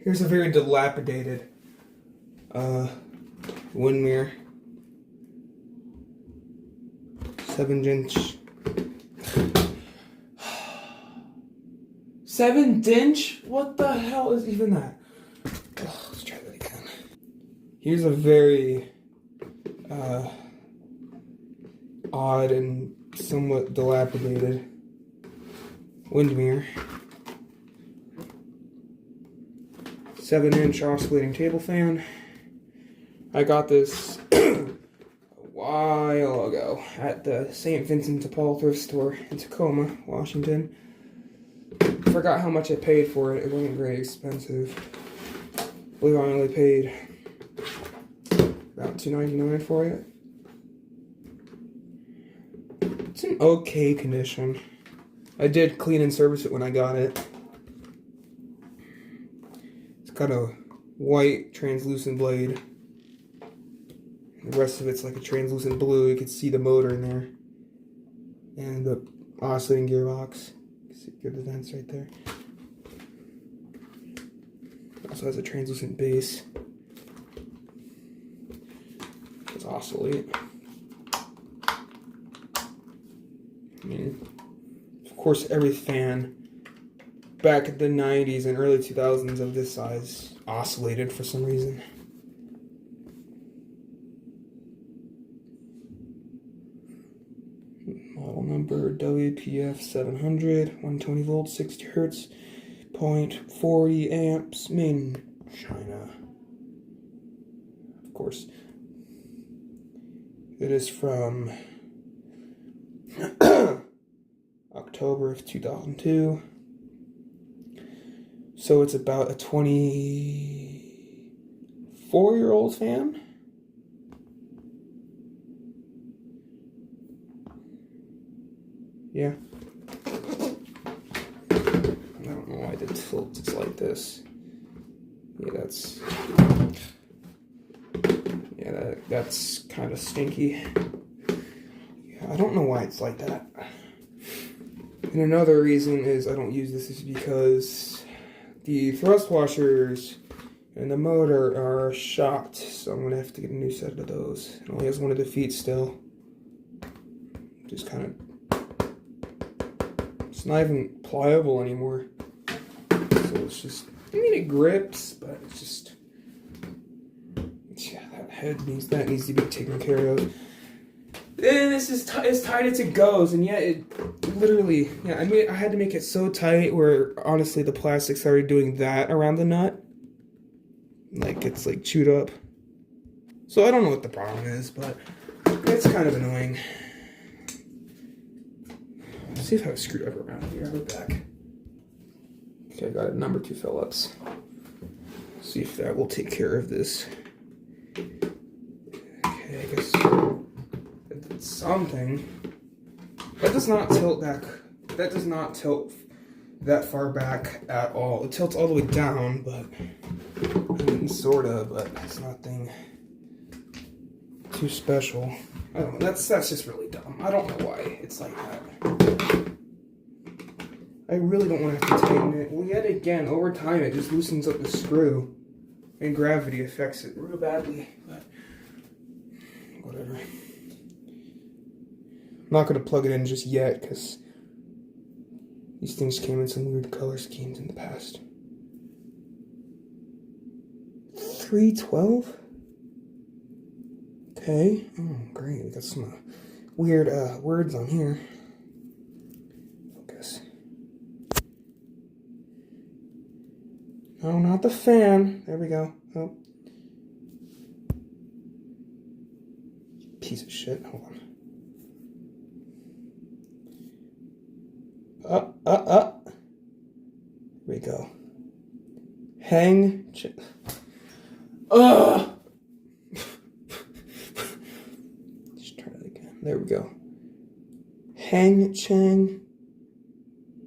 Here's a very dilapidated Windmere 7-inch. 7-inch? What the hell is even that? Oh, let's try that again. Here's a very odd and somewhat dilapidated Windmere 7-inch oscillating table fan. I got this a while ago at the St. Vincent de Paul thrift store in Tacoma, Washington. Forgot how much I paid for it. It wasn't very expensive. I believe I only paid about $2.99 for it. It's in okay condition. I did clean and service it when I got it. It's got a white translucent blade. The rest of it's like a translucent blue. You can see the motor in there. And the oscillating gearbox. You can see good vents right there. It also has a translucent base. It's oscillate. I mean, of course, every fan back in the 90s and early 2000s of this size oscillated for some reason. Model number WPF700, 120 volts, 60 hertz, 0.40 amps, made in China. Of course, it is from October of 2002. So it's about a 24-year-old fan. Yeah. I don't know why the tilt is like this. Yeah, that's kind of stinky. Yeah, I don't know why it's like that. And another reason is I don't use this is because the thrust washers and the motor are shot, so I'm gonna have to get a new set of those. It only has one of the feet still. Just kind of, it's not even pliable anymore. So it's just, I mean, it grips, but it's just, yeah, that needs to be taken care of. And this is as tight as it goes, and yet it literally, yeah, I mean, I had to make it so tight where honestly the plastic started doing that around the nut. Like it's like chewed up. So I don't know what the problem is, but it's kind of annoying. Let's see if I have a screwdriver around here. I'll be back. Okay, I got a number 2 Phillips. See if that will take care of this. Okay, I guess it's something. That does not tilt back. That does not tilt that far back at all. It tilts all the way down, but I mean, sorta, but it's nothing too special. I don't know. That's just really dumb. I don't know why it's like that. I really don't want to have to tighten it. Well, yet again, over time, it just loosens up the screw, and gravity affects it real badly. But whatever. I'm not going to plug it in just yet, because these things came in some weird color schemes in the past. 312? Okay. Oh, great. We got some weird words on here. Focus. No, not the fan. There we go. Oh. Piece of shit. Hold on. Up. Here we go. Hang. Ugh! Just try that again. There we go. Hang Chang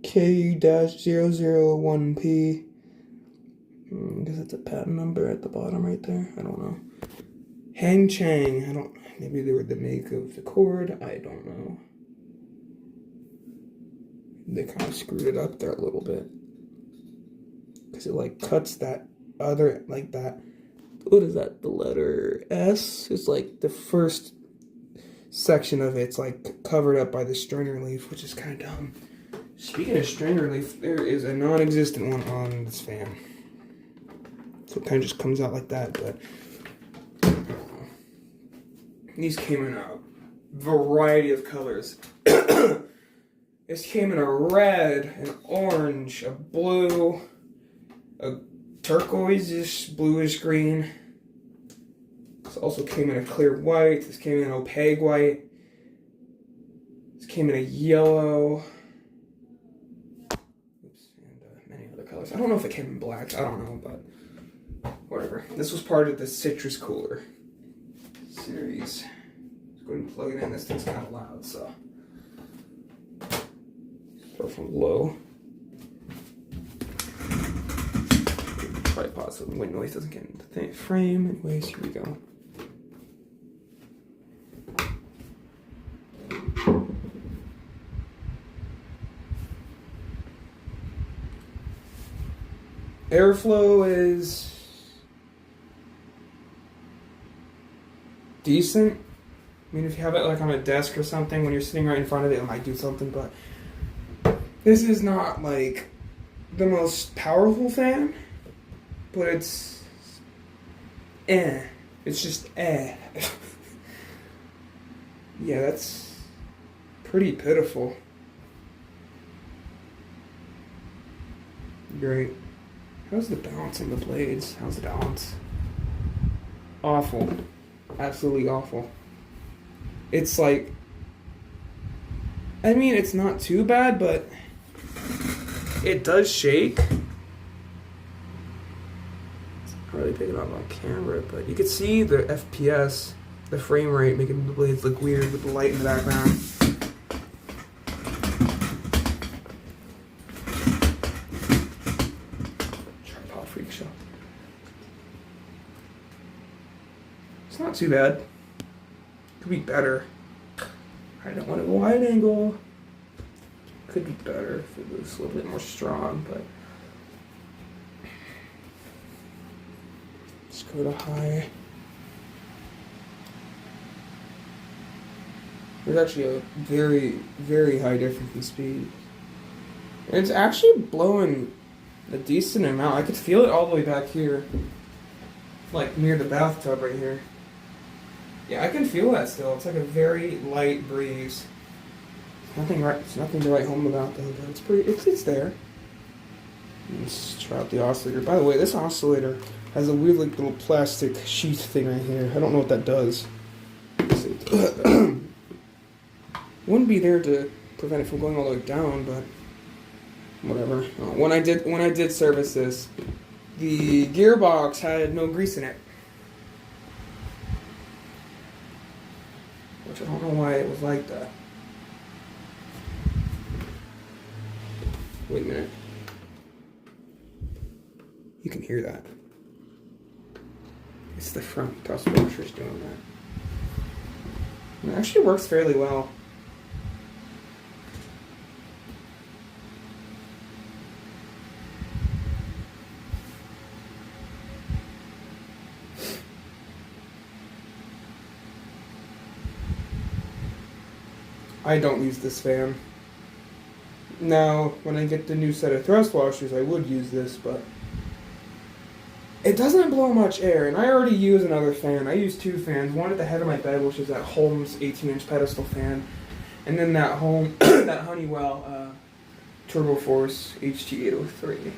KU-001P. I guess it's a patent number at the bottom right there. I don't know. Hang Chang. Maybe they were the make of the cord. I don't know. They kind of screwed it up there a little bit. Because it like cuts that other, like that. What is that? The letter S is like the first section of it's like covered up by the stringer leaf, which is kind of dumb. Speaking of stringer leaf, there is a non-existent one on this fan. So it kind of just comes out like that, but these came in a variety of colors. This came in a red, an orange, a blue, a turquoise-ish, bluish green. This also came in a clear white. This came in an opaque white. This came in a yellow. Oops, and many other colors. I don't know if it came in black. I don't know, but whatever. This was part of the Citrus Cooler series. Let's go ahead and plug it in. This thing's kind of loud, so. Start from low. Probably pause so the wind noise doesn't get into the frame. Anyways, here we go. Airflow is decent. I mean, if you have it like on a desk or something, when you're sitting right in front of it, it might do something, but this is not like the most powerful fan, but it's It's just Yeah, that's pretty pitiful. Great. How's the balance on the blades? How's the balance? Awful. Absolutely awful. It's like, I mean, it's not too bad, but it does shake. It's not really picking up on camera, but you can see the FPS, the frame rate, making the blades look weird with the light in the background. Tripod freak show. It's not too bad. Could be better. I don't want a wide angle. Could be better if it was a little bit more strong, but let's go to high. There's actually a very, very high difference in speed. And it's actually blowing a decent amount. I could feel it all the way back here, like near the bathtub right here. Yeah, I can feel that still. It's like a very light breeze. It's nothing to write home about though, but it's pretty. It's there. Let's try out the oscillator. By the way, this oscillator has a weird like little plastic sheath thing right here. I don't know what that does. Wouldn't be there to prevent it from going all the way down, but whatever. When I did service this, the gearbox had no grease in it. Which I don't know why it was like that. Wait a minute. You can hear that. It's the front thrust washers doing that. It actually works fairly well. I don't use this fan. Now, when I get the new set of thrust washers, I would use this, but it doesn't blow much air, and I already use another fan. I use two fans, one at the head of my bed, which is that Holmes 18-inch pedestal fan, and then that that Honeywell Turbo Force HT803.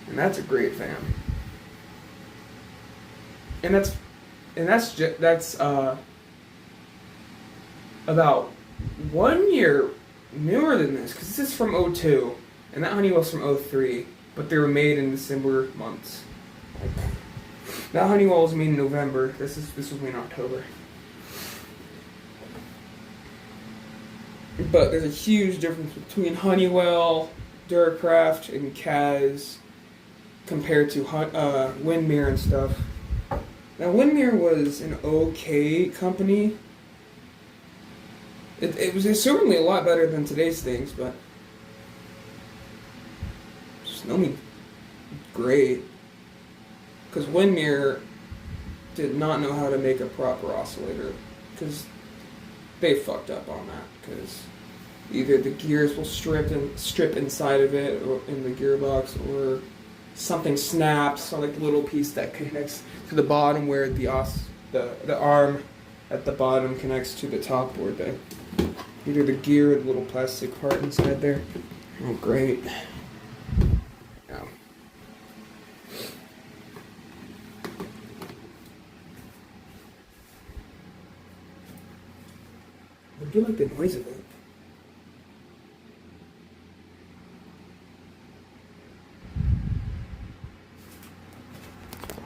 And that's a great fan. And that's about 1 year newer than this, because this is from 02, and that Honeywell's from 03, but they were made in December months. That Honeywell was made in November. This was made in October. But there's a huge difference between Honeywell, Duracraft, and Kaz compared to Windmere and stuff. Now, Windmere was an okay company. It was certainly a lot better than today's things, but just no mean great. because Windmere did not know how to make a proper oscillator, because they fucked up on that, because either the gears will strip inside of it or in the gearbox, or something snaps on like the little piece that connects to the bottom where the arm at the bottom connects to the top board. Either the gear or the little plastic part inside there. Oh, great. Yeah. I do like the noise of it.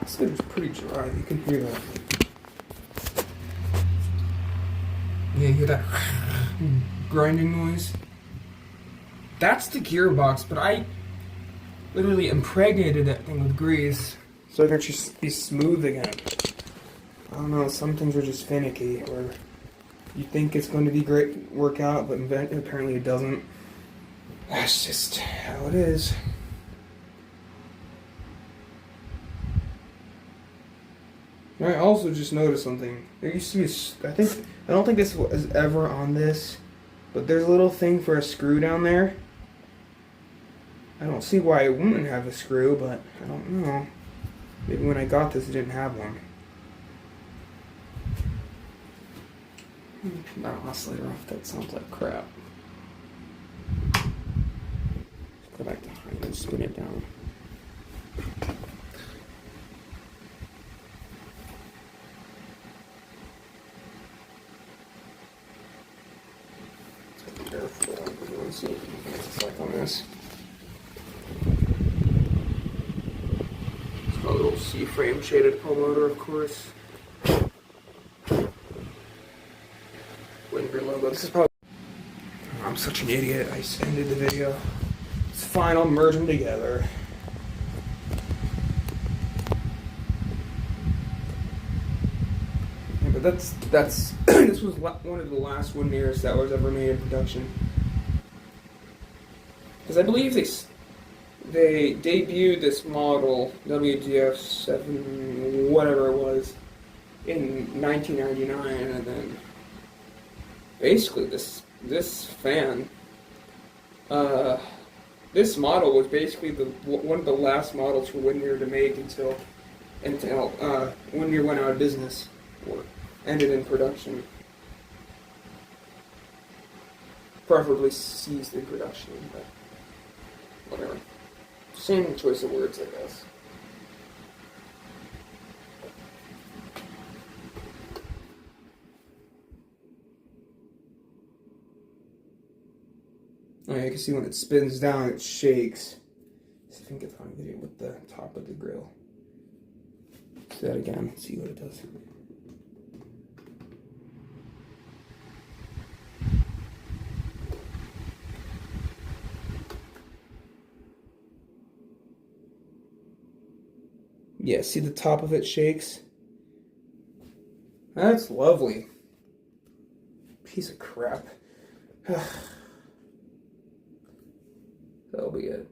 This thing's pretty dry. You can hear that. Yeah, you hear that grinding noise? That's the gearbox, but I literally impregnated that thing with grease so it can just be smooth again. I don't know, some things are just finicky, or you think it's going to be great, work out, but apparently it doesn't. That's just how it is. I also just noticed something. There used to be I don't think this was ever on this, but there's a little thing for a screw down there. I don't see why it wouldn't have a screw, but I don't know. Maybe when I got this, it didn't have one. That oscillator off, that sounds like crap. Go back to high and spin it down. Careful, let's see what it's like on this. It's got a little C-frame shaded pull motor, of course. Windmere logo. This is probably. I'm such an idiot. I just ended the video. It's fine. I'll merge them together. Yeah, but that's this was one of the last Windmeres that was ever made in production. Because I believe they debuted this model WPF700 whatever it was in 1999, and then basically this fan, this model was basically one of the last models for Windmere to make until Windmere went out of business or ended in production, preferably ceased in production, but whatever. Same choice of words, I guess. Oh yeah, you can see when it spins down, it shakes. See if I can get on video with the top of the grill. Let's do that again, see what it does. Yeah, see the top of it shakes? That's lovely. Piece of crap. That'll be it.